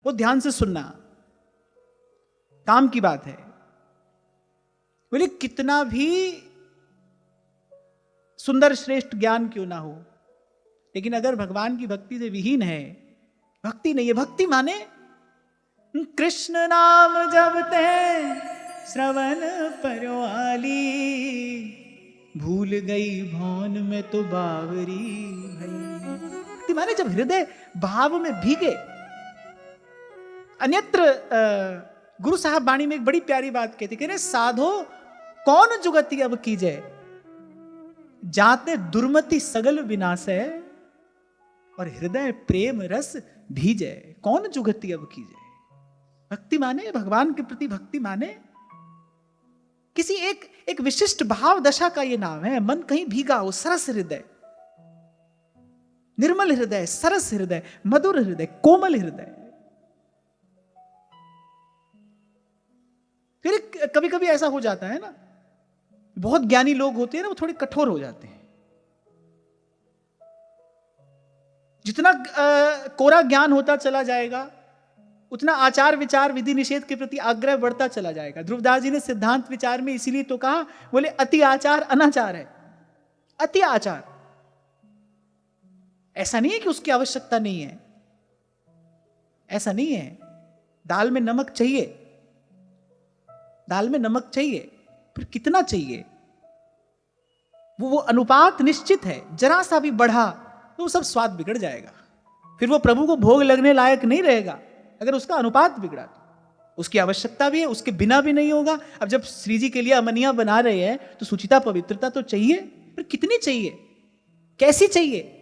वो ध्यान से सुनना काम की बात है। बोले कितना भी सुंदर श्रेष्ठ ज्ञान क्यों ना हो, लेकिन अगर भगवान की भक्ति से विहीन है, भक्ति नहीं है। भक्ति माने कृष्ण नाम जपते श्रवण परवाली, भूल गई भौन में तो बावरी भई। भक्ति माने जब हृदय भाव में भीगे। अन्यत्र गुरु साहब वाणी में एक बड़ी प्यारी बात कहते, कह रहे साधो कौन जुगति अब कीजे, जाते दुर्मति सगल विनाश है, और हृदय प्रेम रस भीजे। कौन जुगति अब कीजे। भक्ति माने भगवान के प्रति भक्ति माने किसी एक विशिष्ट भाव दशा का ये नाम है। मन कहीं भीगा हो, सरस हृदय, निर्मल हृदय, सरस हृदय, मधुर हृदय, कोमल हृदय। फिर कभी कभी ऐसा हो जाता है ना, बहुत ज्ञानी लोग होते हैं ना, वो थोड़े कठोर हो जाते हैं। जितना कोरा ज्ञान होता चला जाएगा, उतना आचार विचार विधि निषेध के प्रति आग्रह बढ़ता चला जाएगा। ध्रुवदास जी ने सिद्धांत विचार में इसीलिए तो कहा, बोले अति आचार अनाचार है। अति आचार ऐसा नहीं है कि उसकी आवश्यकता नहीं है, ऐसा नहीं है। दाल में नमक चाहिए, दाल में नमक चाहिए, फिर कितना चाहिए, वो अनुपात निश्चित है। जरा सा भी बढ़ा तो सब स्वाद बिगड़ जाएगा, फिर वो प्रभु को भोग लगने लायक नहीं रहेगा। अगर उसका अनुपात बिगड़ा तो उसकी आवश्यकता भी है, उसके बिना भी नहीं होगा। अब जब श्री जी के लिए अमनिया बना रहे हैं तो सुचिता पवित्रता तो चाहिए, पर कितनी चाहिए, कैसी चाहिए,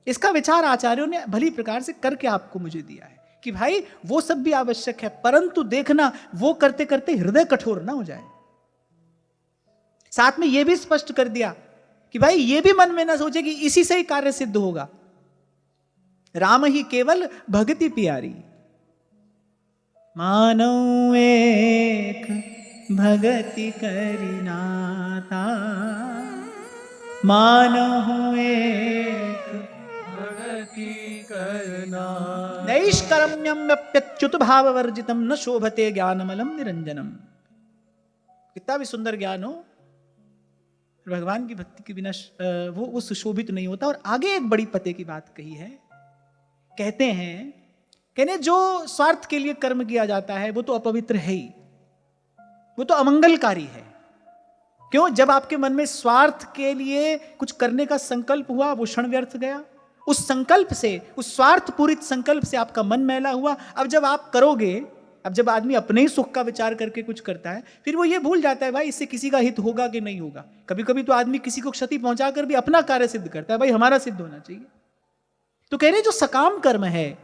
इसका विचार आचार्यों ने भली प्रकार से करके आपको मुझे दिया है कि भाई वो सब भी आवश्यक है, परंतु देखना वो करते करते हृदय कठोर ना हो जाए। साथ में यह भी स्पष्ट कर दिया कि भाई ये भी मन में ना सोचे कि इसी से ही कार्य सिद्ध होगा। राम ही केवल भक्ति प्यारी, मानो एक भगति करिनाता, मानो एक भगति करना, नैष्कर्म्यम्यप्यच्युत भाववर्जितम न शोभते ज्ञानमलम निरंजनम। कितना भी सुंदर ज्ञान हो, भगवान की भक्ति के बिना वो सुशोभित नहीं होता। और आगे एक बड़ी पते की बात कही है, कहते हैं कहने जो स्वार्थ के लिए कर्म किया जाता है वो तो अपवित्र है ही, वो तो अमंगलकारी है। क्यों? जब आपके मन में स्वार्थ के लिए कुछ करने का संकल्प हुआ, वो क्षण व्यर्थ गया। उस संकल्प से, उस स्वार्थ पूरित संकल्प से आपका मन मैला हुआ। अब जब आप करोगे, अब जब आदमी अपने ही सुख का विचार करके कुछ करता है, फिर वो ये भूल जाता है भाई इससे किसी का हित होगा कि नहीं होगा। कभी कभी तो आदमी किसी को क्षति पहुंचाकर भी अपना कार्य सिद्ध करता है, भाई हमारा सिद्ध होना चाहिए। तो कह रहे जो सकाम कर्म है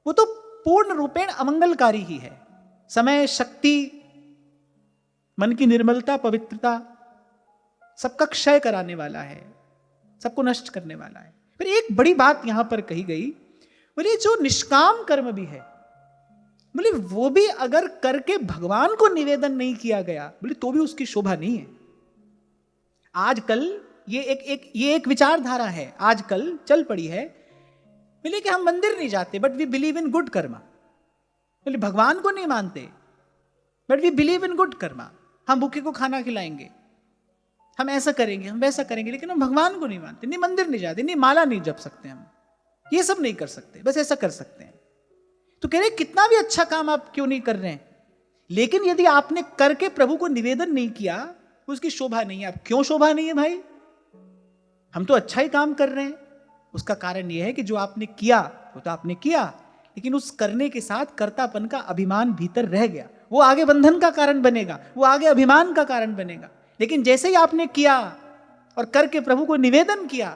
वो तो पूर्ण रूपेण अमंगलकारी ही है। समय, शक्ति, मन की निर्मलता, पवित्रता, सबका क्षय कराने वाला है, सबको नष्ट करने वाला है। फिर एक बड़ी बात यहां पर कही गई, बोले जो निष्काम कर्म भी है, बोले वो भी अगर करके भगवान को निवेदन नहीं किया गया, बोले तो भी उसकी शोभा नहीं है। आजकल ये एक विचारधारा है, आजकल चल पड़ी है, बोले कि हम मंदिर नहीं जाते but we believe in good karma. बोले भगवान को नहीं मानते but we believe in good karma. हम भूखे को खाना खिलाएंगे, हम ऐसा करेंगे, हम वैसा करेंगे, लेकिन हम भगवान को नहीं मानते, नहीं मंदिर नहीं जाते, नहीं माला नहीं जप सकते, हम ये सब नहीं कर सकते, बस ऐसा कर सकते हैं। तो कह रहे कितना भी अच्छा काम आप क्यों नहीं कर रहे हैं, लेकिन यदि आपने करके प्रभु को निवेदन नहीं किया, उसकी शोभा नहीं है। अब क्यों शोभा नहीं है भाई? हम तो अच्छा ही काम कर रहे हैं। उसका कारण यह है कि जो आपने किया वो तो आपने किया, लेकिन उस करने के साथ कर्तापन का अभिमान भीतर रह गया। वो आगे बंधन का कारण बनेगा, वो आगे अभिमान का कारण बनेगा। लेकिन जैसे ही आपने किया और करके प्रभु को निवेदन किया,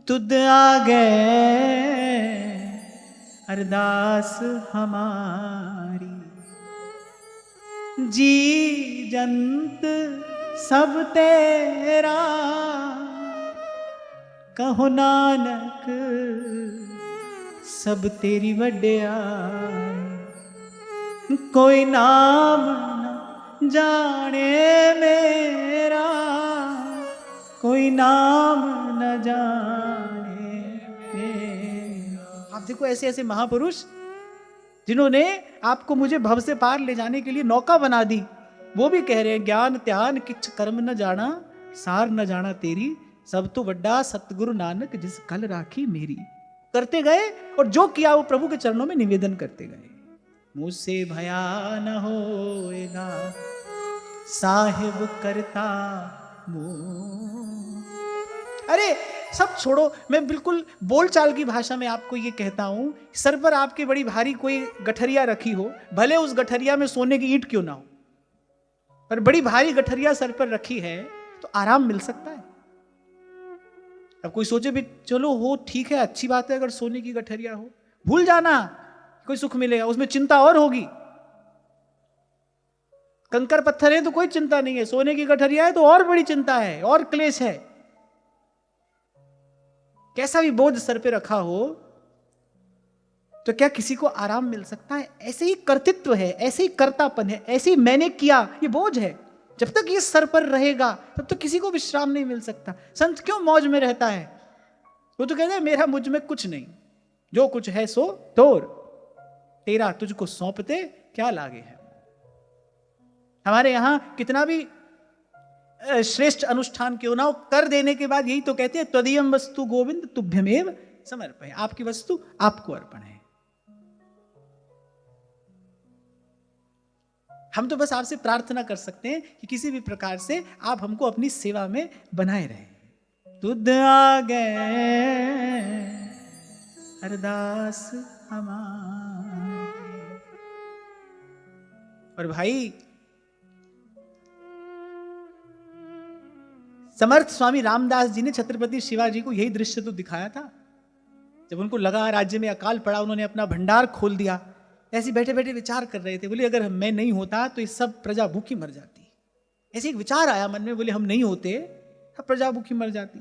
तुद आगे अरदास हमारी, जी जंत सब तेरा, कहो नानक सब तेरी वड्याई, कोई नाम न जाने मेरा, कोई नाम न जाने मेरा। आप देखो ऐसे ऐसे महापुरुष जिन्होंने आपको मुझे भव से पार ले जाने के लिए नौका बना दी, वो भी कह रहे हैं ज्ञान त्यान किच कर्म न जाना, सार न जाना तेरी, सब तो बड्डा सतगुरु नानक जिस कल राखी मेरी। करते गए और जो किया वो प्रभु के चरणों में निवेदन करते गए। मुझसे भया न होएगा साहिब करता मुँह। अरे सब छोड़ो, मैं बिल्कुल बोलचाल की भाषा में आपको ये कहता हूं, सर पर आपके बड़ी भारी कोई गठरिया रखी हो, भले उस गठरिया में सोने की ईंट क्यों ना हो, पर बड़ी भारी गठरिया सर पर रखी है तो आराम मिल सकता है। अब कोई सोचे भी चलो हो ठीक है, अच्छी बात है, अगर सोने की गठरिया हो, भूल जाना कोई सुख मिलेगा, उसमें चिंता और होगी। कंकर पत्थर है तो कोई चिंता नहीं है, सोने की गठरिया है तो और बड़ी चिंता है और क्लेश है। कैसा भी बोझ सर पे रखा हो तो क्या किसी को आराम मिल सकता है? ऐसे ही कर्तृत्व है, ऐसे ही कर्तापन है, ऐसे ही मैंने किया, ये बोझ है। जब तक ये सर पर रहेगा तब तक किसी को विश्राम नहीं मिल सकता। संत क्यों मौज में रहता है? वो तो कहता है मेरा मुझ में कुछ नहीं, जो कुछ है सो तोर, तेरा तुझको सौंपते क्या लागे है। हमारे यहां कितना भी श्रेष्ठ अनुष्ठान क्यों ना हो, कर देने के बाद यही तो कहते हैं त्वदीयम वस्तु गोविंद तुभ्यमेव समर्पय, आपकी वस्तु आपको अर्पण है। हम तो बस आपसे प्रार्थना कर सकते हैं कि किसी भी प्रकार से आप हमको अपनी सेवा में बनाए रहें। तुद आ गए अरदास हमारे। और भाई समर्थ स्वामी रामदास जी ने छत्रपति शिवाजी को यही दृश्य तो दिखाया था। जब उनको लगा राज्य में अकाल पड़ा, उन्होंने अपना भंडार खोल दिया। ऐसे बैठे बैठे विचार कर रहे थे, बोले अगर मैं नहीं होता तो ये सब प्रजा भूखी मर जाती। ऐसे एक विचार आया मन में, बोले हम नहीं होते सब प्रजा भूखी मर जाती।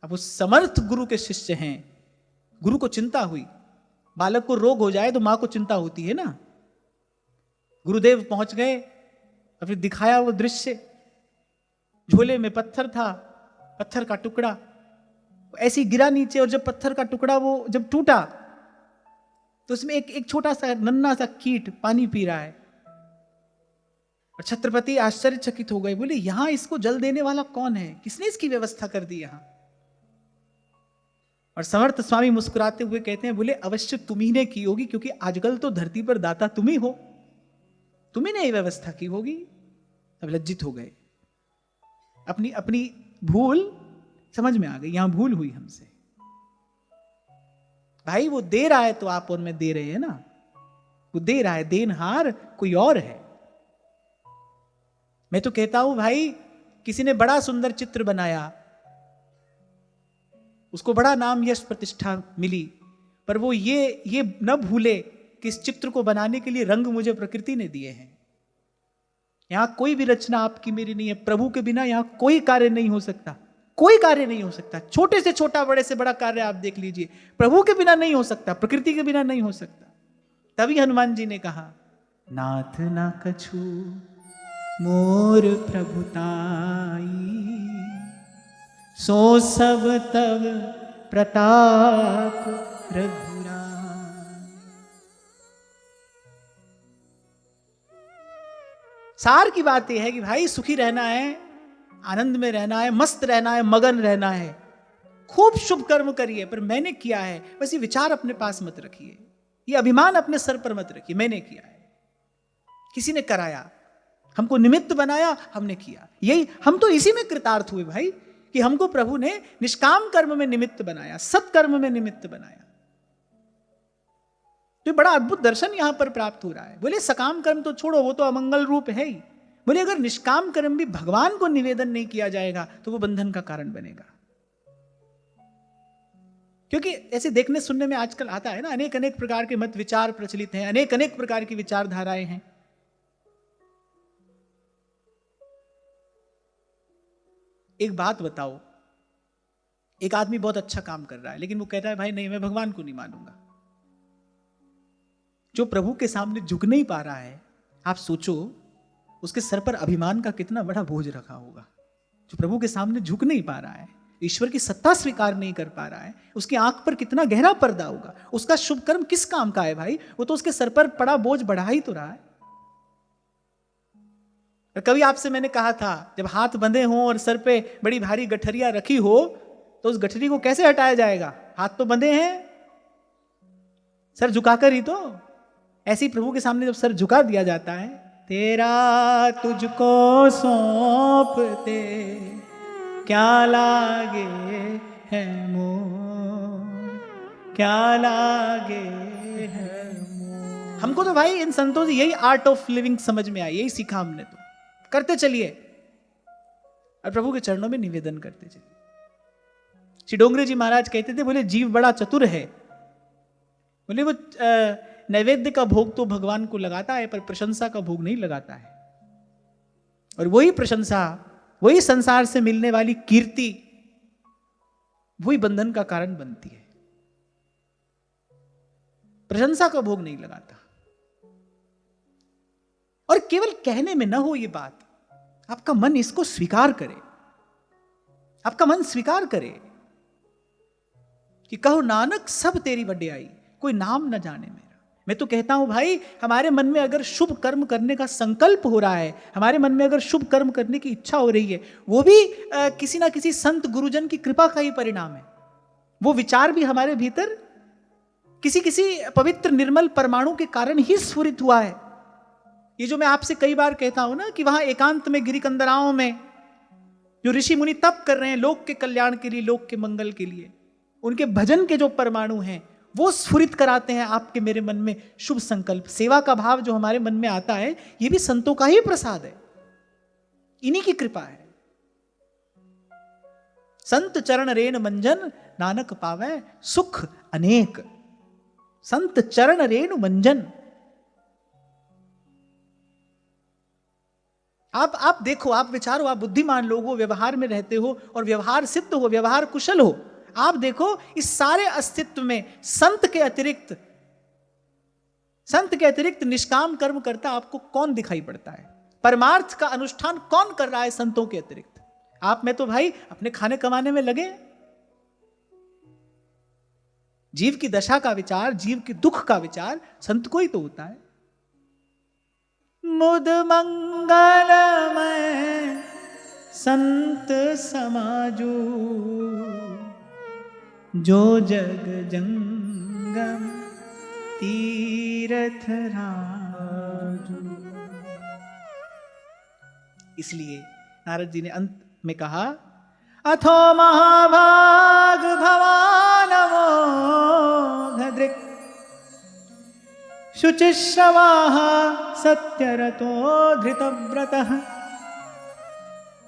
अब उस समर्थ गुरु के शिष्य हैं, गुरु को चिंता हुई, बालक को रोग हो जाए तो मां को चिंता होती है ना। गुरुदेव पहुंच गए और फिर दिखाया वो दृश्य। झोले में पत्थर था, पत्थर का टुकड़ा ऐसे ही गिरा नीचे, और जब पत्थर का टुकड़ा वो जब टूटा तो उसमें एक छोटा सा नन्हा सा कीट पानी पी रहा है। और छत्रपति आश्चर्यचकित हो गए, बोले यहां इसको जल देने वाला कौन है, किसने इसकी व्यवस्था कर दी यहां? और समर्थ स्वामी मुस्कुराते हुए कहते हैं, बोले अवश्य तुम्ही ने की होगी, क्योंकि आजकल तो धरती पर दाता तुम ही हो, तुम्ही ने ये व्यवस्था की होगी। तब लज्जित हो गए, अपनी अपनी भूल समझ में आ गई, यहां भूल हुई हमसे। भाई वो दे रहा है तो आप और मैं दे रहे हैं ना, वो दे रहा है, देनहार कोई और है। मैं तो कहता हूं भाई, किसी ने बड़ा सुंदर चित्र बनाया, उसको बड़ा नाम यश प्रतिष्ठा मिली, पर वो ये न भूले कि इस चित्र को बनाने के लिए रंग मुझे प्रकृति ने दिए हैं। यहां कोई भी रचना आपकी मेरी नहीं है, प्रभु के बिना यहां कोई कार्य नहीं हो सकता, कोई कार्य नहीं हो सकता। छोटे से छोटा, बड़े से बड़ा कार्य आप देख लीजिए, प्रभु के बिना नहीं हो सकता, प्रकृति के बिना नहीं हो सकता। तभी हनुमान जी ने कहा, नाथ ना कछु मोर प्रभुताई, सो सब तब प्रताप रघुराई। सार की बात यह है कि भाई सुखी रहना है, आनंद में रहना है, मस्त रहना है, मगन रहना है, खूब शुभ कर्म करिए, पर मैंने किया है बस ये विचार अपने पास मत रखिए, ये अभिमान अपने सर पर मत रखिए। मैंने किया है, किसी ने कराया, हमको निमित्त बनाया, हमने किया। यही हम तो इसी में कृतार्थ हुए भाई, कि हमको प्रभु ने निष्काम कर्म में निमित्त बनाया, सत्कर्म में निमित्त बनाया। तो बड़ा अद्भुत दर्शन यहां पर प्राप्त हो रहा है। बोले सकाम कर्म तो छोड़ो, वो तो अमंगल रूप है ही। बोले अगर निष्काम कर्म भी भगवान को निवेदन नहीं किया जाएगा तो वो बंधन का कारण बनेगा। क्योंकि ऐसे देखने सुनने में आजकल आता है ना, अनेक अनेक प्रकार के मत विचार प्रचलित हैं, अनेक अनेक प्रकार की विचारधाराएं हैं। एक बात बताओ, एक आदमी बहुत अच्छा काम कर रहा है, लेकिन वो कहता है भाई नहीं, मैं भगवान को नहीं मानूंगा। जो प्रभु के सामने झुक नहीं पा रहा है, आप सोचो उसके सर पर अभिमान का कितना बड़ा बोझ रखा होगा। जो प्रभु के सामने झुक नहीं पा रहा है, ईश्वर की सत्ता स्वीकार नहीं कर पा रहा है, उसकी आंख पर कितना गहरा पर्दा होगा, उसका शुभ कर्म किस काम का है भाई? वो तो उसके सर पर पड़ा बोझ बढ़ा ही तो रहा है। और कभी आपसे मैंने कहा था, जब हाथ बंधे हों और सर पे बड़ी भारी गठरिया रखी हो तो उस गठरी को कैसे हटाया जाएगा? हाथ तो बंधे हैं, सर झुकाकर ही तो। ऐसे ही प्रभु के सामने जब सर झुका दिया जाता है, तेरा तुझको सौंपते क्या लागे है मोह, क्या लागे है मोह। हमको तो भाई इन संतों से यही आर्ट ऑफ लिविंग समझ में आई, यही सीखा हमने, तो करते चलिए और प्रभु के चरणों में निवेदन करते चलिए। श्री डोंगरे जी महाराज कहते थे, बोले जीव बड़ा चतुर है, बोले वो नैवेद्य का भोग तो भगवान को लगाता है पर प्रशंसा का भोग नहीं लगाता है, और वही प्रशंसा, वही संसार से मिलने वाली कीर्ति, वही बंधन का कारण बनती है। प्रशंसा का भोग नहीं लगाता। और केवल कहने में ना हो ये बात, आपका मन इसको स्वीकार करे, आपका मन स्वीकार करे कि कहो नानक सब तेरी वड्याई, कोई नाम न जाने मेरा। मैं तो कहता हूं भाई, हमारे मन में अगर शुभ कर्म करने का संकल्प हो रहा है, हमारे मन में अगर शुभ कर्म करने की इच्छा हो रही है, वो भी किसी ना किसी संत गुरुजन की कृपा का ही परिणाम है। वो विचार भी हमारे भीतर किसी किसी पवित्र निर्मल परमाणु के कारण ही स्फुरित हुआ है। ये जो मैं आपसे कई बार कहता हूं ना कि वहां एकांत में गिरिकंदराओं में जो ऋषि मुनि तप कर रहे हैं लोक के कल्याण के लिए, लोक के मंगल के लिए, उनके भजन के जो परमाणु हैं वो स्फुरित कराते हैं आपके मेरे मन में शुभ संकल्प। सेवा का भाव जो हमारे मन में आता है, ये भी संतों का ही प्रसाद है, इन्हीं की कृपा है। संत चरण रेण मंजन, नानक पावे सुख अनेक। संत चरण रेणु मंजन। आप देखो, आप विचारो, आप बुद्धिमान लोग हो, व्यवहार में रहते हो और व्यवहार सिद्ध हो, व्यवहार कुशल हो। आप देखो इस सारे अस्तित्व में संत के अतिरिक्त निष्काम कर्म करता आपको कौन दिखाई पड़ता है? परमार्थ का अनुष्ठान कौन कर रहा है संतों के अतिरिक्त? आप में तो भाई अपने खाने कमाने में लगे। जीव की दशा का विचार, जीव के दुख का विचार संत को ही तो होता है। मुद मंगलमय संत समाजू, जो जग जंगम तीरथ राजू। इसलिए नारद जी ने अंत में कहा, अथो महाभाग भवानमो भद्रिक शुचिश्रवाः सत्यरतो धृतव्रतः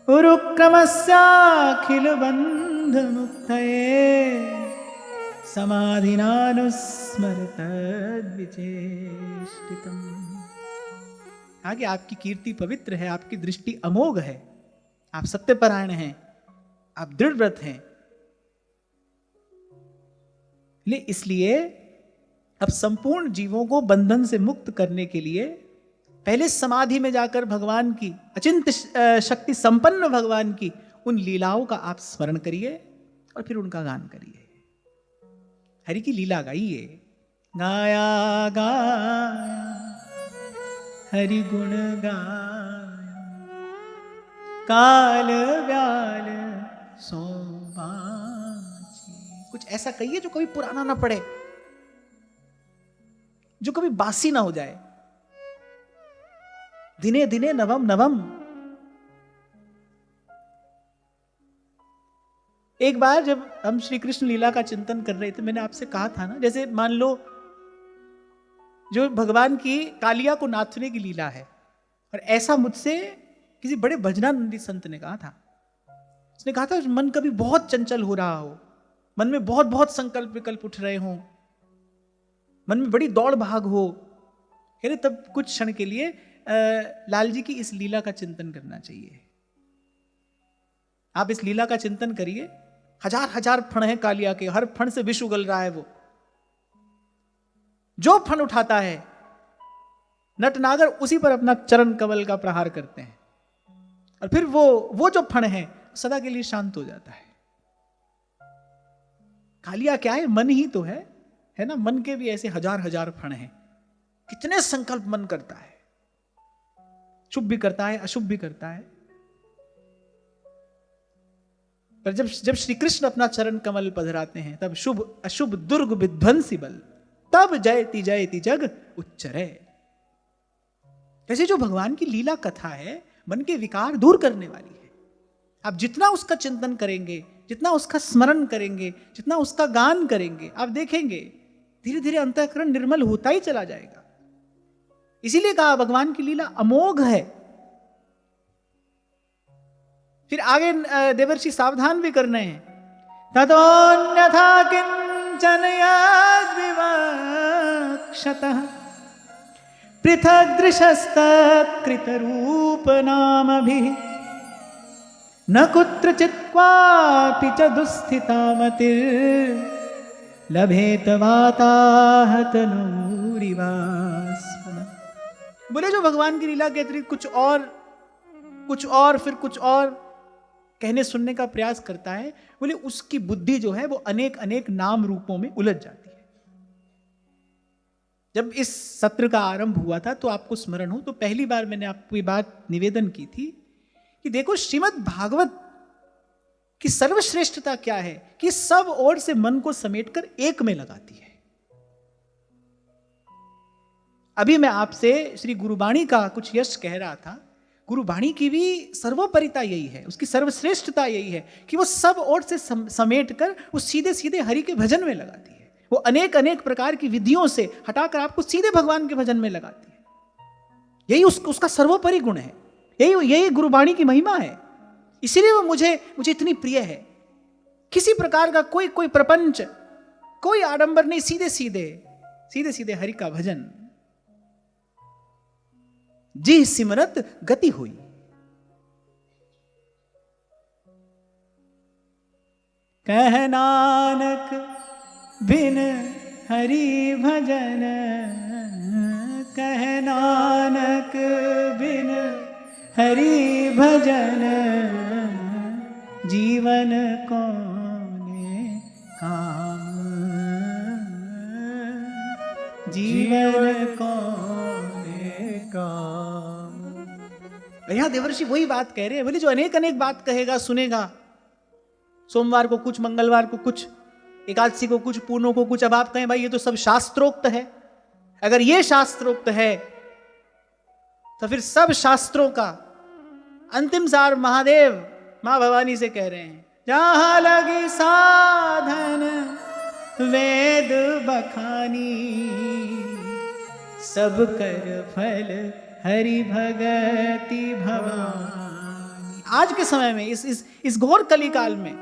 उरुक्रमस्याखिल बंध मुक्तये समाधिनानुस्मरतद्विचेष्टितम्। आगे आपकी कीर्ति पवित्र है, आपकी दृष्टि अमोघ है, आप सत्यपरायण हैं, आप दृढ़ व्रत हैं। इसलिए अब संपूर्ण जीवों को बंधन से मुक्त करने के लिए पहले समाधि में जाकर भगवान की, अचिंत शक्ति संपन्न भगवान की उन लीलाओं का आप स्मरण करिए और फिर उनका गान करिए। हरि की लीला गाइए। गाया गाया हरि गुण गाया, काल व्याल सो बाँची। कुछ ऐसा कहिए जो कभी पुराना ना पड़े, जो कभी बासी ना हो जाए। दिने दिने नवम नवम। एक बार जब हम श्री कृष्ण लीला का चिंतन कर रहे थे, मैंने आपसे कहा था ना, जैसे मान लो जो भगवान की कालिया को नाथने की लीला है, और ऐसा मुझसे किसी बड़े भजनानंदी संत ने कहा था। उसने कहा था मन कभी बहुत चंचल हो रहा हो, मन में बहुत बहुत संकल्प विकल्प उठ रहे हों, मन में बड़ी दौड़ भाग हो, कह रहे तब कुछ क्षण के लिए लाल जी की इस लीला का चिंतन करना चाहिए। आप इस लीला का चिंतन करिए। हजार हजार फण हैं कालिया के, हर फण से विष उगल रहा है। वो जो फण उठाता है नटनागर उसी पर अपना चरण कमल का प्रहार करते हैं, और फिर वो जो फण है सदा के लिए शांत हो जाता है। कालिया क्या है? मन ही तो है ना? मन के भी ऐसे हजार हजार फण हैं। कितने संकल्प मन करता है, शुभ भी करता है, अशुभ भी करता है। पर जब श्री कृष्ण अपना चरण कमल पधराते हैं, तब शुभ अशुभ दुर्ग विध्वंसी बल, तब जयति जयति जग उच्चरे। ऐसे जो भगवान की लीला कथा है, मन के विकार दूर करने वाली है। आप जितना उसका चिंतन करेंगे, जितना उसका स्मरण करेंगे, जितना उसका गान करेंगे, आप देखेंगे धीरे धीरे अंतःकरण निर्मल होता ही चला जाएगा। इसीलिए कहा भगवान की लीला अमोघ है। फिर आगे देवर्षि सावधान भी करने हैं, ततोन्यथा किंचन यद्विवक्षतः पृथग् दृशस्तत्कृत रूप नामभिः न कुत्रचित् क्वापि च दुस्थिता मतिर्लभेत वाताहतनूरिवास्पदम्। बोले जो भगवान की लीला के अतिरिक्त कुछ और फिर कुछ और कहने सुनने का प्रयास करता है, बोले उसकी बुद्धि जो है वो अनेक अनेक नाम रूपों में उलझ जाती है। जब इस सत्र का आरंभ हुआ था तो आपको स्मरण हो तो पहली बार मैंने आपको ये बात निवेदन की थी कि देखो श्रीमद् भागवत की सर्वश्रेष्ठता क्या है कि सब ओर से मन को समेटकर एक में लगाती है। अभी मैं आपसे श्री गुरुबाणी का कुछ यश कह रहा था। गुरुबाणी की भी सर्वोपरिता यही है, उसकी सर्वश्रेष्ठता यही है कि वो सब ओर से समेट कर वो सीधे सीधे हरि के भजन में लगाती है। वो अनेक अनेक प्रकार की विधियों से हटाकर आपको सीधे भगवान के भजन में लगाती है। यही उसका सर्वोपरि गुण है, यही गुरुबाणी की महिमा है। इसीलिए वो मुझे इतनी प्रिय है। किसी प्रकार का कोई प्रपंच, कोई आडंबर नहीं, सीधे सीधे हरि का भजन। जी सिमरत गति हुई। कह नानक बिन हरि भजन, कह नानक बिन हरि भजन, जीवन कोने काम, जीवन कोने काम। यहां देवर्षि वही बात कह रहे हैं, बोले जो अनेक अनेक बात कहेगा सुनेगा, सोमवार को कुछ, मंगलवार को कुछ, एकादशी को कुछ, पूर्णों को कुछ। अब आप कहें भाई ये तो सब शास्त्रोक्त है। अगर ये शास्त्रोक्त है तो फिर सब शास्त्रों का अंतिम सार महादेव मां भवानी से कह रहे हैं, जहां लगी साधन वेद बखानी, सब कर फल हरि भगति भवानी। आज के समय में इस घोर कली काल में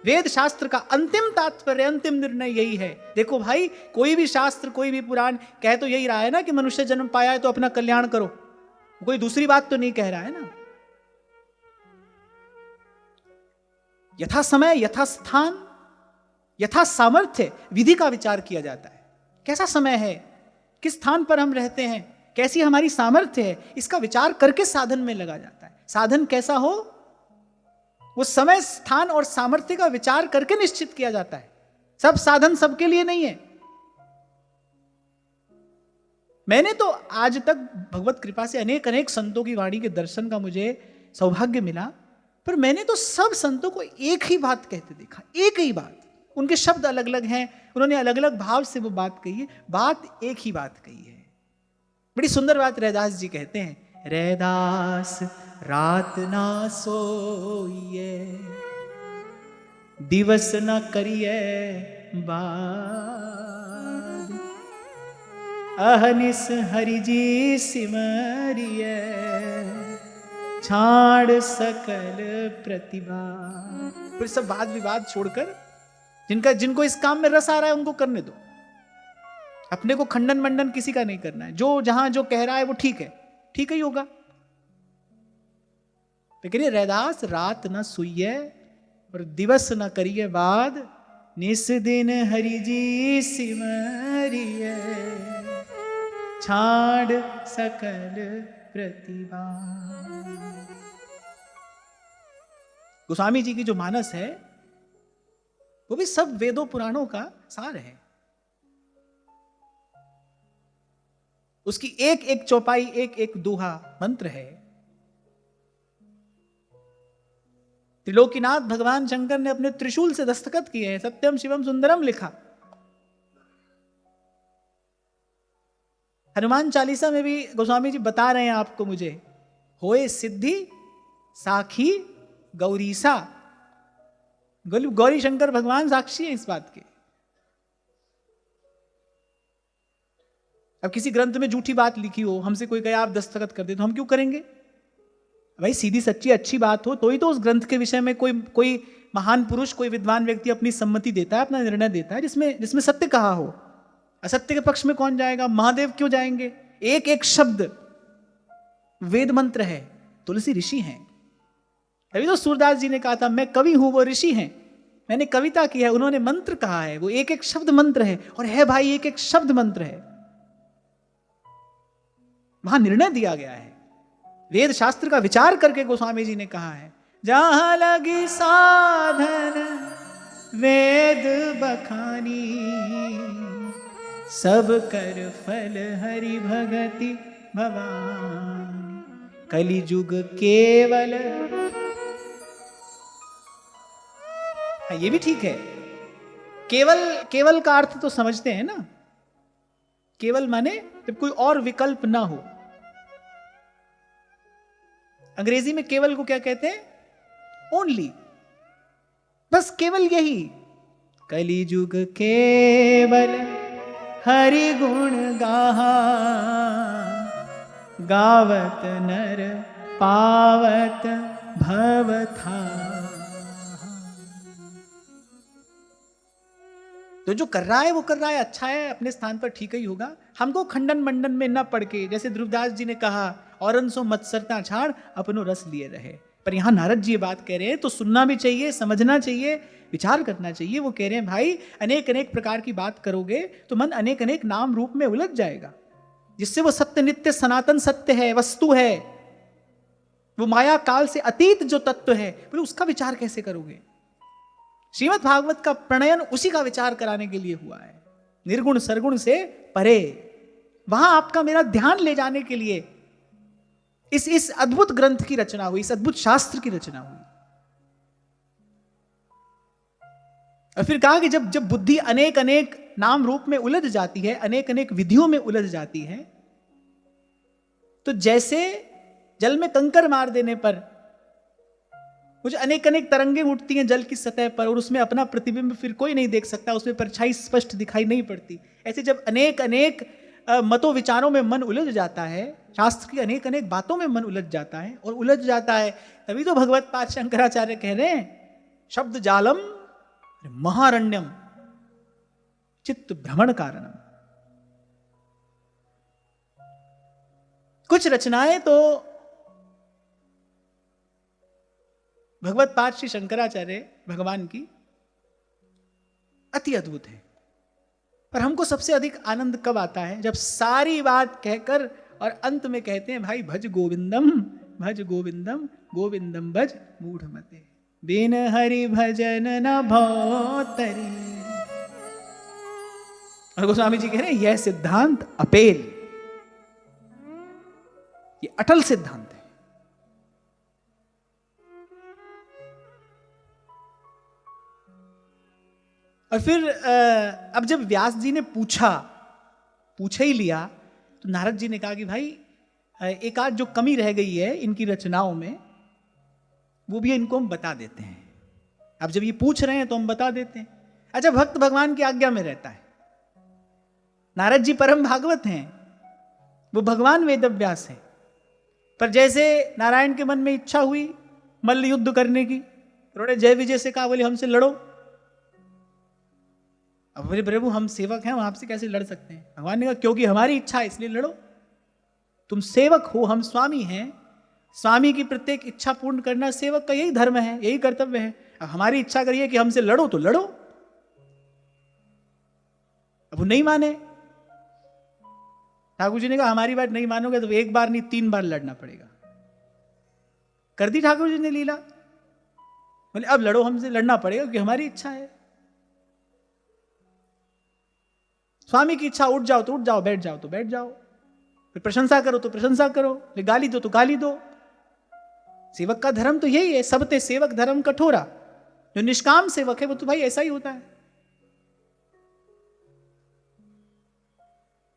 वेद शास्त्र का अंतिम तात्पर्य, अंतिम निर्णय यही है। देखो भाई, कोई भी शास्त्र, कोई भी पुराण कह तो यही रहा है ना कि मनुष्य जन्म पाया है तो अपना कल्याण करो। कोई दूसरी बात तो नहीं कह रहा है ना। यथा समय, यथा स्थान, यथा सामर्थ्य विधि का विचार किया जाता है। कैसा समय है, किस स्थान पर हम रहते हैं, कैसी हमारी सामर्थ्य है, इसका विचार करके साधन में लगा जाता है। साधन कैसा हो वो समय, स्थान और सामर्थ्य का विचार करके निश्चित किया जाता है। सब साधन सबके लिए नहीं है। मैंने तो आज तक भगवत कृपा से अनेक अनेक संतों की वाणी के दर्शन का मुझे सौभाग्य मिला, पर मैंने तो सब संतों को एक ही बात कहते देखा, एक ही बात। उनके शब्द अलग अलग हैं, उन्होंने अलग अलग भाव से वो बात कही है, बात एक ही बात कही है। बड़ी सुंदर बात रैदास जी कहते हैं, रैदास रात ना सोइए, दिवस न करिए बाद, अहनिस हरि जी सिमरिए, छाड़ सकल प्रतिभा। फिर सब वाद विवाद छोड़कर जिनको इस काम में रस आ रहा है उनको करने दो। अपने को खंडन मंडन किसी का नहीं करना है। जो जहां जो कह रहा है वो ठीक है, ठीक ही होगा। लेकिन रैदास रात न सुइए और दिवस न करिए बाद, निस दिन हरि जी सिमरिए, छाड़ सकल प्रतिभा। गोस्वामी जी की जो मानस है वो भी सब वेदों पुराणों का सार है। उसकी एक एक चौपाई, एक एक दोहा मंत्र है। त्रिलोकीनाथ भगवान शंकर ने अपने त्रिशूल से दस्तखत किए हैं, सत्यम शिवम सुंदरम लिखा। हनुमान चालीसा में भी गोस्वामी जी बता रहे हैं आपको, मुझे होए सिद्धि साखी गौरीसा। गौरी शंकर भगवान साक्षी है इस बात के। अब किसी ग्रंथ में झूठी बात लिखी हो, हमसे कोई कहे आप दस्तखत कर दे, तो हम क्यों करेंगे? भाई सीधी सच्ची अच्छी बात हो तो ही तो उस ग्रंथ के विषय में कोई महान पुरुष, कोई विद्वान व्यक्ति अपनी सम्मति देता है, अपना निर्णय देता है, जिसमें सत्य कहा हो। असत्य के पक्ष में कौन जाएगा? महादेव क्यों जाएंगे? एक एक शब्द वेद मंत्र है, तुलसी ऋषि हैं। अभी तो सूरदास जी ने कहा था मैं कवि हूं, वो ऋषि हैं, मैंने कविता की है, उन्होंने मंत्र कहा है, वो एक एक शब्द मंत्र है। और है भाई, एक एक शब्द मंत्र है, वहां निर्णय दिया गया है। वेद शास्त्र का विचार करके गोस्वामी जी ने कहा है, जहां लगी साधन वेद बखानी, सब कर फल हरि भगति भवान, कलि जुग केवल। ये भी ठीक है, केवल का अर्थ तो समझते हैं ना। केवल माने जब कोई और विकल्प ना हो। अंग्रेजी में केवल को क्या कहते हैं? ओनली, बस केवल यही। कलि जुग केवल हरि गुण गाहा, गावत नर पावत भव था। तो जो कर रहा है वो कर रहा है, अच्छा है, अपने स्थान पर ठीक ही होगा। हमको खंडन मंडन में न पड़ के, जैसे ध्रुवदास जी ने कहा, औरन सो मत्सरता छाड़ अपनो रस लिए रहे। पर यहां नारद जी ये बात कह रहे हैं तो सुनना भी चाहिए, समझना चाहिए, विचार करना चाहिए। वो कह रहे हैं भाई अनेक अनेक प्रकार की बात करोगे तो मन अनेक अनेक नाम रूप में उलझ जाएगा, जिससे वो सत्य नित्य सनातन सत्य है, वस्तु है, वो माया काल से अतीत जो तत्व है, बोले उसका विचार कैसे करोगे? श्रीमद् भागवत का प्रणयन उसी का विचार कराने के लिए हुआ है, निर्गुण सरगुण से परे। वहां आपका मेरा ध्यान ले जाने के लिए इस अद्भुत ग्रंथ की रचना हुई, इस अद्भुत शास्त्र की रचना हुई। और फिर कहा कि जब बुद्धि अनेक अनेक नाम रूप में उलझ जाती है, अनेक अनेक विधियों में उलझ जाती है, तो जैसे जल में कंकर मार देने पर मुझे अनेक अनेक तरंगें उठती हैं जल की सतह पर, और उसमें अपना प्रतिबिंब फिर कोई नहीं देख सकता, उसमें परछाई स्पष्ट दिखाई नहीं पड़ती। ऐसे जब अनेक अनेक मतों विचारों में मन उलझ जाता है, शास्त्र की अनेक अनेक बातों में मन उलझ जाता है और उलझ जाता है, तभी तो भगवत पाद शंकराचार्य कह रहे हैं, शब्द जालम महारण्यम चित्त भ्रमण कारणम। कुछ रचनाएं तो भगवत पाद श्री शंकराचार्य भगवान की अति अद्भुत है, पर हमको सबसे अधिक आनंद कब आता है? जब सारी बात कहकर और अंत में कहते हैं भाई भज गोविंदम गोविंदम भज मूढ़मते, बिन हरि भजन न भोतरी। और गोस्वामी जी कह रहे हैं यह सिद्धांत अपेल, ये अटल सिद्धांत है। और फिर अब जब व्यास जी ने पूछा ही लिया, तो नारद जी ने कहा कि भाई एक आध जो कमी रह गई है इनकी रचनाओं में, वो भी इनको हम बता देते हैं। अब जब ये पूछ रहे हैं तो हम बता देते हैं। अच्छा, भक्त भगवान की आज्ञा में रहता है। नारद जी परम भागवत हैं, वो भगवान वेदव्यास है, पर जैसे नारायण के मन में इच्छा हुई मल्ल युद्ध करने की, उन्होंने जय विजय से कहा, बोले हमसे लड़ो। अब बोले प्रभु हम सेवक हैं, हम आपसे कैसे लड़ सकते हैं? भगवान ने कहा क्योंकि हमारी इच्छा है इसलिए लड़ो। तुम सेवक हो, हम स्वामी हैं, स्वामी की प्रत्येक इच्छा पूर्ण करना सेवक का यही धर्म है, यही कर्तव्य है। अब हमारी इच्छा करिए कि हमसे लड़ो तो लड़ो। अब वो नहीं माने। ठाकुर जी ने कहा हमारी बात नहीं मानोगे तो एक बार नहीं 3 बार लड़ना पड़ेगा। कर दी ठाकुर जी ने लीला, बोले अब लड़ो, हमसे लड़ना पड़ेगा क्योंकि हमारी इच्छा है। स्वामी की इच्छा, उठ जाओ तो उठ जाओ, बैठ जाओ तो बैठ जाओ, फिर प्रशंसा करो तो प्रशंसा करो, फिर गाली दो तो गाली दो। सेवक का धर्म तो यही है, सबते सेवक धर्म कठोरा। जो निष्काम सेवक है वो तो भाई ऐसा ही होता है।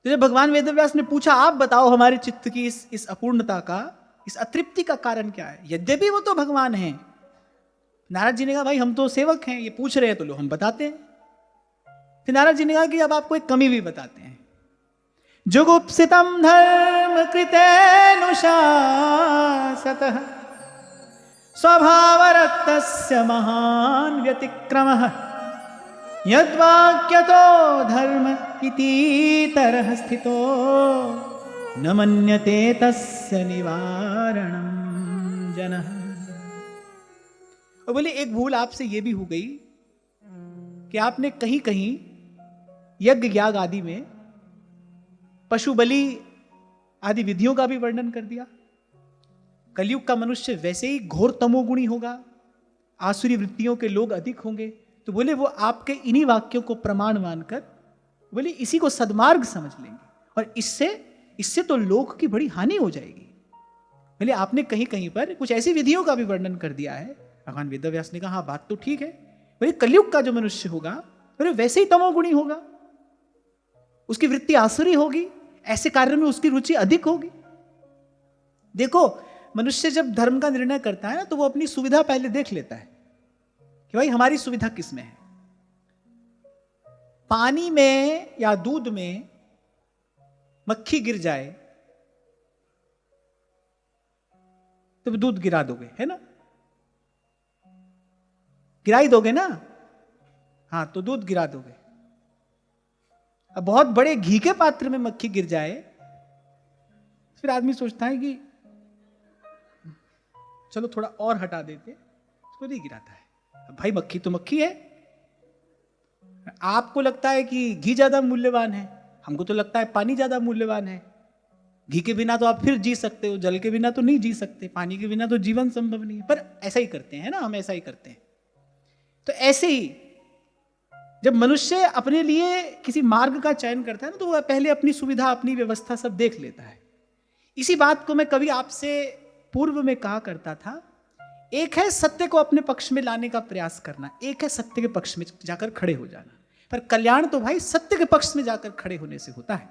तो जब भगवान वेदव्यास ने पूछा, आप बताओ हमारे चित्त की इस अपूर्णता का, इस अतृप्ति का कारण क्या है? यद्यपि वो तो भगवान हैं। नारद जी ने कहा, भाई हम तो सेवक हैं, ये पूछ रहे हैं तो लो हम बताते हैं। फिर नारद जी ने कहा कि अब आपको एक कमी भी बताते हैं। जुगुप्सितम धर्म कृतेनुशासतः स्वभाव रक्तस्य महान व्यतिक्रमः यद्वाक्यतो धर्म इतीतरः स्थितो न मन्यते तस्य निवारणं जनः। और बोले एक भूल आपसे ये भी हो गई कि आपने कहीं कहीं यज्ञ याग आदि में पशु बलि आदि विधियों का भी वर्णन कर दिया। कलयुग का मनुष्य वैसे ही घोर तमोगुणी होगा, आसुरी वृत्तियों के लोग अधिक होंगे। तो बोले वो आपके इन्हीं वाक्यों को प्रमाण मानकर बोले इसी को सद्मार्ग समझ लेंगे, और इससे तो लोक की बड़ी हानि हो जाएगी। बोले आपने कहीं कहीं पर कुछ ऐसी विधियों का भी वर्णन कर दिया है। भगवान वेदव्यास ने कहा, हाँ बात तो ठीक है। बोले कलयुग का जो मनुष्य होगा बोले वैसे ही तमोगुणी होगा, उसकी वृत्ति आसुरी होगी, ऐसे कार्य में उसकी रुचि अधिक होगी। देखो मनुष्य जब धर्म का निर्णय करता है ना, तो वो अपनी सुविधा पहले देख लेता है कि भाई हमारी सुविधा किस में है। पानी में या दूध में मक्खी गिर जाए तो दूध गिरा दोगे, है ना? गिरा ही दोगे ना? हाँ, तो दूध गिरा दोगे। अब बहुत बड़े घी के पात्र में मक्खी गिर जाए, फिर आदमी सोचता है कि चलो थोड़ा और हटा देते, उसको नहीं गिराता है। अब भाई मक्खी तो मक्खी है। आपको लगता है कि घी ज्यादा मूल्यवान है, हमको तो लगता है पानी ज्यादा मूल्यवान है। घी के बिना तो आप फिर जी सकते हो, जल के बिना तो नहीं जी सकते, पानी के बिना तो जीवन संभव नहीं है। पर ऐसा ही करते हैं ना, हम ऐसा ही करते हैं। तो ऐसे ही जब मनुष्य अपने लिए किसी मार्ग का चयन करता है ना, तो वह पहले अपनी सुविधा, अपनी व्यवस्था सब देख लेता है। इसी बात को मैं कभी आपसे पूर्व में कहा करता था, एक है सत्य को अपने पक्ष में लाने का प्रयास करना, एक है सत्य के पक्ष में जाकर खड़े हो जाना। पर कल्याण तो भाई सत्य के पक्ष में जाकर खड़े होने से होता है।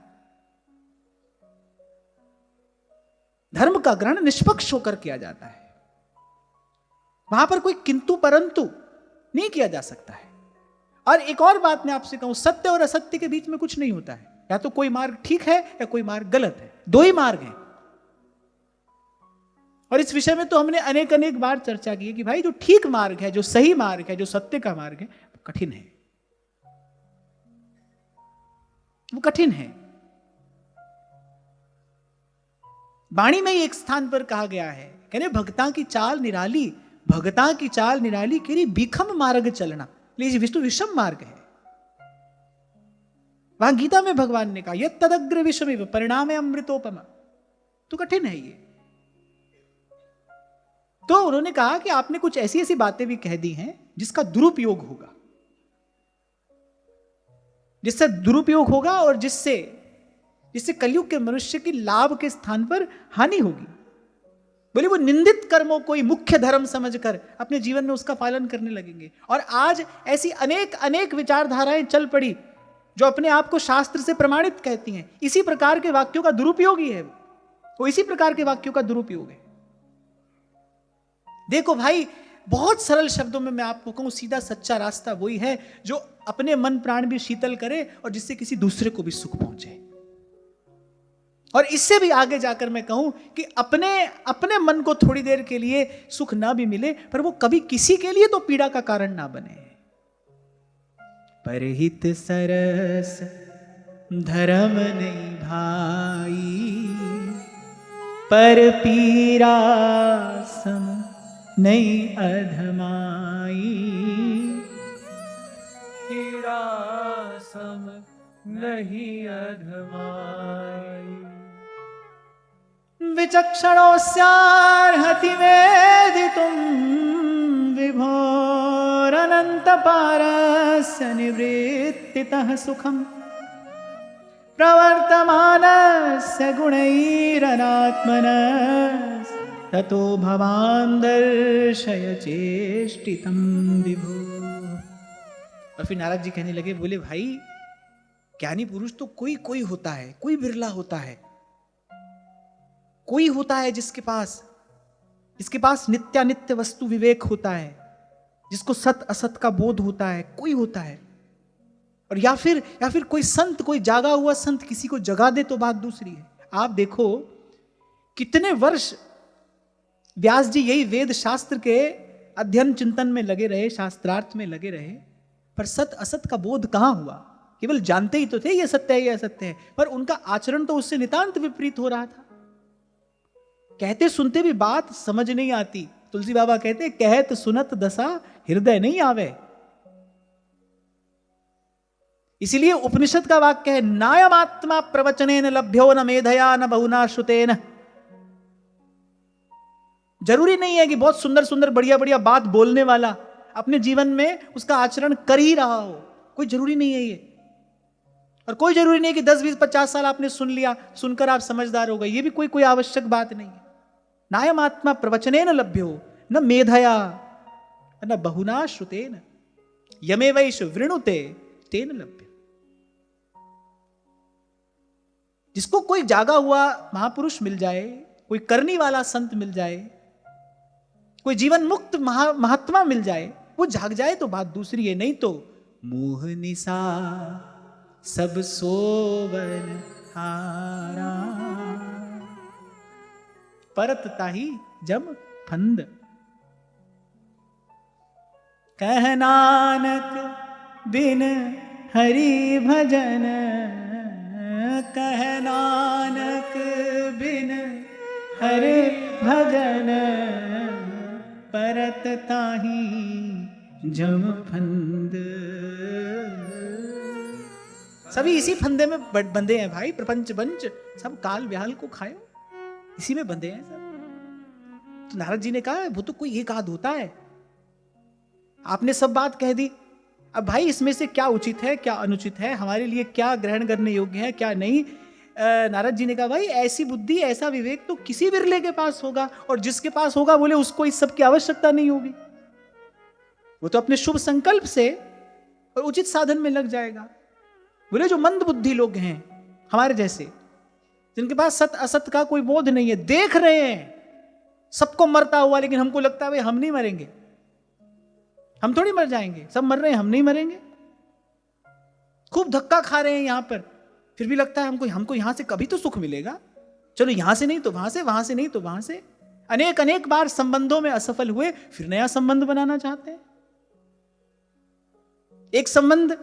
धर्म का ग्रहण निष्पक्ष होकर किया जाता है, वहां पर कोई किंतु परंतु नहीं किया जा सकता है। और एक और बात मैं आपसे कहूं, सत्य और असत्य के बीच में कुछ नहीं होता है। या तो कोई मार्ग ठीक है या कोई मार्ग गलत है, दो ही मार्ग हैं। और इस विषय में तो हमने अनेक अनेक बार चर्चा की है कि भाई जो ठीक मार्ग है, जो सही मार्ग है, जो सत्य का मार्ग है, वो कठिन है, वो कठिन है। वाणी में ही एक स्थान पर कहा गया है, कहने भगता की चाल निराली, भगता की चाल निराली केरी भीखम मार्ग चलना, लीजिए विष्णु विषम मार्ग है। वहां गीता में भगवान ने कहा यत् तदग्र विषमिव परिणाम अमृतोपम, तो कठिन है ये। तो उन्होंने कहा कि आपने कुछ ऐसी ऐसी बातें भी कह दी हैं जिसका दुरुपयोग होगा, जिससे दुरुपयोग होगा और जिससे कलयुग के मनुष्य की लाभ के स्थान पर हानि होगी। बोले वो निंदित कर्मों को ही मुख्य धर्म समझकर अपने जीवन में उसका पालन करने लगेंगे। और आज ऐसी अनेक अनेक विचारधाराएं चल पड़ी जो अपने आप को शास्त्र से प्रमाणित कहती हैं। इसी प्रकार के वाक्यों का दुरुपयोग ही है वो इसी प्रकार के वाक्यों का दुरुपयोग है। देखो भाई, बहुत सरल शब्दों में मैं आपको कहूं, सीधा सच्चा रास्ता वही है जो अपने मन प्राण भी शीतल करे और जिससे किसी दूसरे को भी सुख पहुंचे। और इससे भी आगे जाकर मैं कहूं कि अपने मन को थोड़ी देर के लिए सुख ना भी मिले, पर वो कभी किसी के लिए तो पीड़ा का कारण ना बने। परहित सरस धर्म नहीं भाई, पर पीरा सम नहीं अधमाई, पीरा सम नहीं अधमाई। विचक्षणोऽस्यार्हति वेदितुं विभोरनन्त पारस्य निवृत्तितः सुखम् प्रवर्तमानस्य गुणैरनात्मनः ततो भवान् दर्शय चेष्टितं विभो। और फिर नारद जी कहने लगे, बोले भाई ज्ञानी पुरुष तो कोई कोई होता है, कोई बिरला होता है, कोई होता है जिसके पास नित्यानित्य वस्तु विवेक होता है, जिसको सत असत का बोध होता है, कोई होता है। और या फिर कोई संत, कोई जागा हुआ संत किसी को जगा दे तो बात दूसरी है। आप देखो कितने वर्ष व्यास जी यही वेद शास्त्र के अध्ययन चिंतन में लगे रहे, शास्त्रार्थ में लगे रहे, पर सत असत का बोध कहां हुआ। केवल जानते ही तो थे ये सत्य है ये असत्य है, पर उनका आचरण तो उससे नितांत विपरीत हो रहा था। कहते सुनते भी बात समझ नहीं आती। तुलसी बाबा कहते कहत सुनत दशा हृदय नहीं आवे। इसीलिए उपनिषद का वाक्य है, नायमात्मा प्रवचनेन लभ्यो न मेधया न बहुना श्रुतेन। जरूरी नहीं है कि बहुत सुंदर सुंदर बढ़िया बढ़िया बात बोलने वाला अपने जीवन में उसका आचरण कर ही रहा हो, कोई जरूरी नहीं है ये। और कोई जरूरी नहीं है कि 10 20 50 साल आपने सुन लिया, सुनकर आप समझदार हो गए, ये भी कोई आवश्यक बात नहीं है। नायमात्मा प्रवचनेन लभ्यो न मेधया न बहुना श्रुतेन यमे वैश वृणुते तेन लभ्य। जिसको कोई जागा हुआ महापुरुष मिल जाए, कोई करनी वाला संत मिल जाए, कोई जीवन मुक्त महात्मा मिल जाए, वो जाग जाए तो बात दूसरी है। नहीं तो मोह निशा सब सोवन हारा परत ताही जम फंद। कह नानक बिन हरि भजन, कह नानक बिन हरि भजन परत ताही जम फंद। सभी इसी फंदे में बंधे हैं भाई। प्रपंच बंच सब काल व्याल को खायो, इसी में बंधे हैं सब। तो नारद जी ने कहा वो तो कोई एक आध होता है। आपने सब बात कह दी, अब भाई इसमें से क्या उचित है क्या अनुचित है, हमारे लिए क्या ग्रहण करने योग्य है क्या नहीं। नारद जी ने कहा भाई ऐसी बुद्धि ऐसा विवेक तो किसी बिरले के पास होगा, और जिसके पास होगा बोले उसको इस सब की आवश्यकता नहीं होगी। वो तो अपने शुभ संकल्प से और उचित साधन में लग जाएगा। बोले जो मंद बुद्धि लोग हैं हमारे जैसे, जिनके पास सत असत का कोई बोध नहीं है, देख रहे हैं सबको मरता हुआ, लेकिन हमको लगता है भाई हम नहीं मरेंगे, हम थोड़ी मर जाएंगे, सब मर रहे हैं हम नहीं मरेंगे। खूब धक्का खा रहे हैं यहां पर, फिर भी लगता है हमको यहां से कभी तो सुख मिलेगा, चलो यहां से नहीं तो वहां से नहीं तो वहां से। अनेक बार संबंधों में असफल हुए, फिर नया संबंध बनाना चाहते हैं। एक संबंध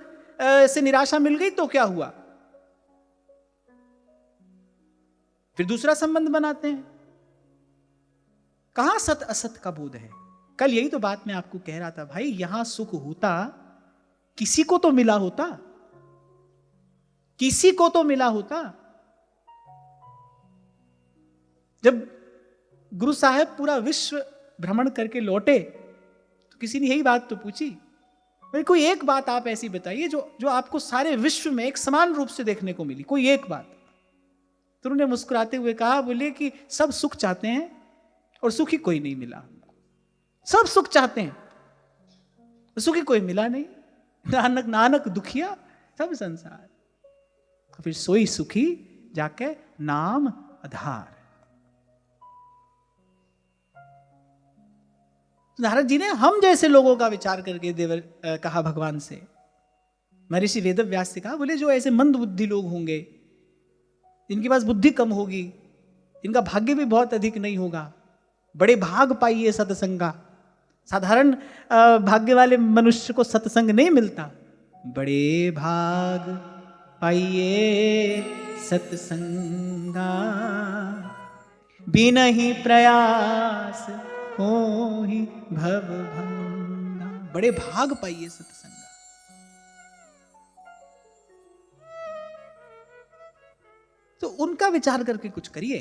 से निराशा मिल गई तो क्या हुआ, फिर दूसरा संबंध बनाते हैं। कहां सत असत का बोध है। कल यही तो बात मैं आपको कह रहा था, भाई यहां सुख होता किसी को तो मिला होता, किसी को तो मिला होता। जब गुरु साहब पूरा विश्व भ्रमण करके लौटे तो किसी ने यही बात तो पूछी, भाई कोई एक बात आप ऐसी बताइए जो आपको सारे विश्व में एक समान रूप से देखने को मिली, कोई एक बात। तो उन्होंने मुस्कुराते हुए कहा, बोले कि सब सुख चाहते हैं और सुखी कोई नहीं मिला। सब सुख चाहते हैं, सुखी कोई मिला नहीं। नानक नानक दुखिया सब संसार, फिर सोई सुखी जाके नाम आधार। नारद जी ने हम जैसे लोगों का विचार करके कहा भगवान से, महर्षि वेदव्यास से कहा, बोले जो ऐसे मंद बुद्धि लोग होंगे, जिनके पास बुद्धि कम होगी, जिनका भाग्य भी बहुत अधिक नहीं होगा, बड़े भाग पाइए सत्संगा। साधारण भाग्य वाले मनुष्य को सत्संग नहीं मिलता, बड़े भाग पाइए सत्संगा, बिन ही प्रयास हो ही भव भंगा। बड़े भाग पाइए सत्संगा। तो उनका विचार करके कुछ करिए।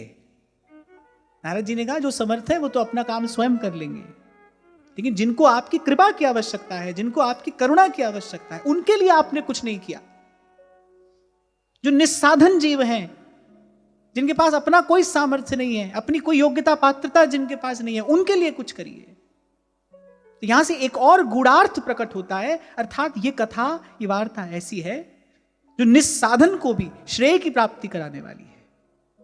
नारद जी ने कहा जो समर्थ है वो तो अपना काम स्वयं कर लेंगे, लेकिन जिनको आपकी कृपा की आवश्यकता है, जिनको आपकी करुणा की आवश्यकता है, उनके लिए आपने कुछ नहीं किया। जो निस्साधन जीव हैं, जिनके पास अपना कोई सामर्थ्य नहीं है, अपनी कोई योग्यता पात्रता जिनके पास नहीं है, उनके लिए कुछ करिए। तो यहां से एक और गूढ़ार्थ प्रकट होता है, अर्थात ये कथा, ये वार्ता ऐसी है जो निस्साधन को भी श्रेय की प्राप्ति कराने वाली है,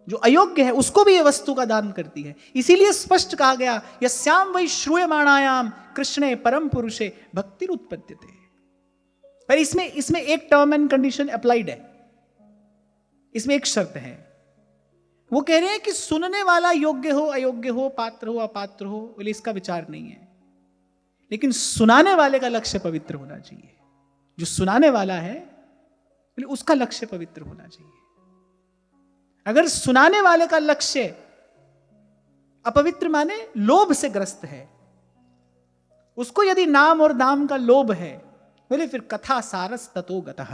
जो अयोग्य है उसको भी ये वस्तु का दान करती है। इसीलिए स्पष्ट कहा गया, यस्याम वै श्रूयमाणायाम कृष्णे परम पुरुषे भक्तिर उत्पद्यते। पर इसमें एक टर्म एंड कंडीशन अप्लाइड है, इसमें एक शर्त है। वो कह रहे हैं कि सुनने वाला योग्य हो अयोग्य हो, पात्र हो अपात्र हो, बोले इसका विचार नहीं है, लेकिन सुनाने वाले का लक्ष्य पवित्र होना चाहिए। जो सुनाने वाला है बोले उसका लक्ष्य पवित्र होना चाहिए। अगर सुनाने वाले का लक्ष्य अपवित्र माने लोभ से ग्रस्त है, उसको यदि नाम और दाम का लोभ है, बोले फिर कथा सारस ततो गतः,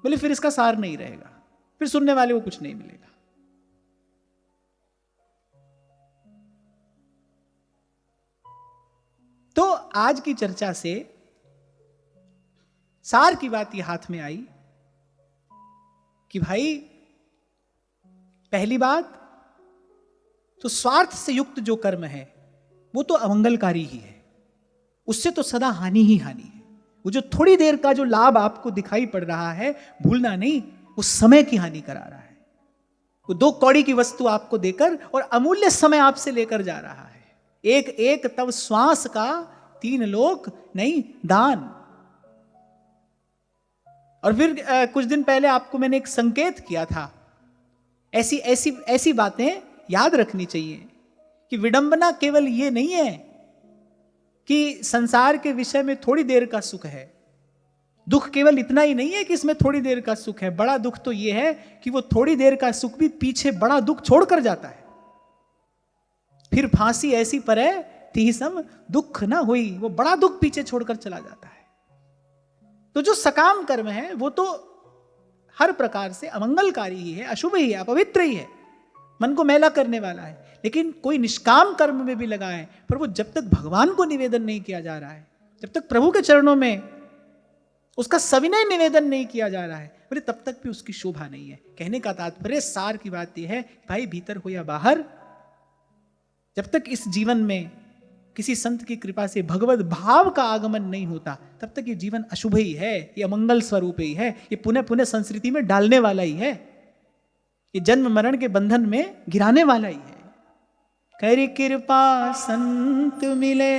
बोले फिर इसका सार नहीं रहेगा, फिर सुनने वाले को कुछ नहीं मिलेगा। तो आज की चर्चा से सार की बात ये हाथ में आई कि भाई पहली बात तो स्वार्थ से युक्त जो कर्म है वो तो अमंगलकारी ही है, उससे तो सदा हानि ही हानि है। वो जो थोड़ी देर का जो लाभ आपको दिखाई पड़ रहा है, भूलना नहीं, वो समय की हानि करा रहा है। वो 2 कौड़ी की वस्तु आपको देकर और अमूल्य समय आपसे लेकर जा रहा है। एक एक तब श्वास का 3 लोक नहीं दान। और फिर कुछ दिन पहले आपको मैंने एक संकेत किया था, ऐसी बातें याद रखनी चाहिए कि विडंबना केवल ये नहीं है कि संसार के विषय में थोड़ी देर का सुख है, दुख केवल इतना ही नहीं है कि इसमें थोड़ी देर का सुख है। बड़ा दुख तो ये है कि वो थोड़ी देर का सुख भी पीछे बड़ा दुख छोड़कर जाता है। फिर फांसी ऐसी पर है तीसम दुख ना हुई, वो बड़ा दुख पीछे छोड़कर चला जाता है। तो जो सकाम कर्म है वो तो हर प्रकार से अमंगलकारी ही है, अशुभ ही है, अपवित्र ही है, मन को मैला करने वाला है। लेकिन कोई निष्काम कर्म में भी लगा है, पर वो जब तक भगवान को निवेदन नहीं किया जा रहा है, जब तक प्रभु के चरणों में उसका सविनय निवेदन नहीं किया जा रहा है, बोले तब तक भी उसकी शोभा नहीं है। कहने का तात्पर्य, सार की बात यह है, भाई भीतर हो या बाहर, जब तक इस जीवन में किसी संत की कृपा से भगवत भाव का आगमन नहीं होता, तब तक ये जीवन अशुभ ही है, ये अमंगल स्वरूप ही है, ये पुनः पुनः संस्कृति में डालने वाला ही है, ये जन्म मरण के बंधन में गिराने वाला ही है। कर कृपा संत मिले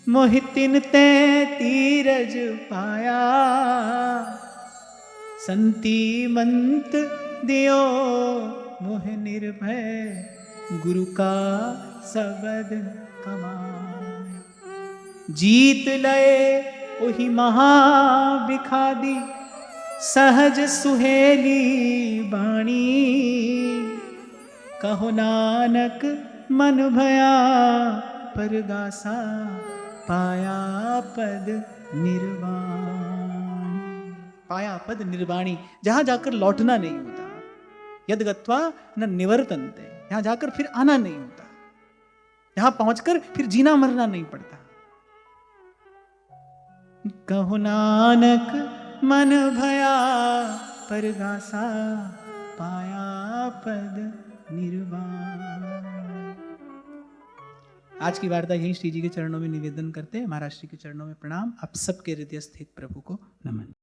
मोहितिन ते तीरज पाया, संती मंत दियो मोह निर्भय, गुरु का सबद कमाया। जीत लए ओहि महा बिखादी, सहज सुहेली बाणी, कहो नानक मन भया परगासा, पाया पद निर्वाणी। पाया पद निर्वाणी, जहां जाकर लौटना नहीं होता। यद गत्वा न निवर्तन्ते, यहां जाकर फिर आना नहीं होता, यहां पहुंचकर फिर जीना मरना नहीं पड़ता। कहो नानक मन भया परगासा, पाया पद निर्वाण। आज की वार्ता यही श्री जी के चरणों में निवेदन करते हैं। महाराज श्री के चरणों में प्रणाम। आप सबके हृदय स्थित प्रभु को नमन।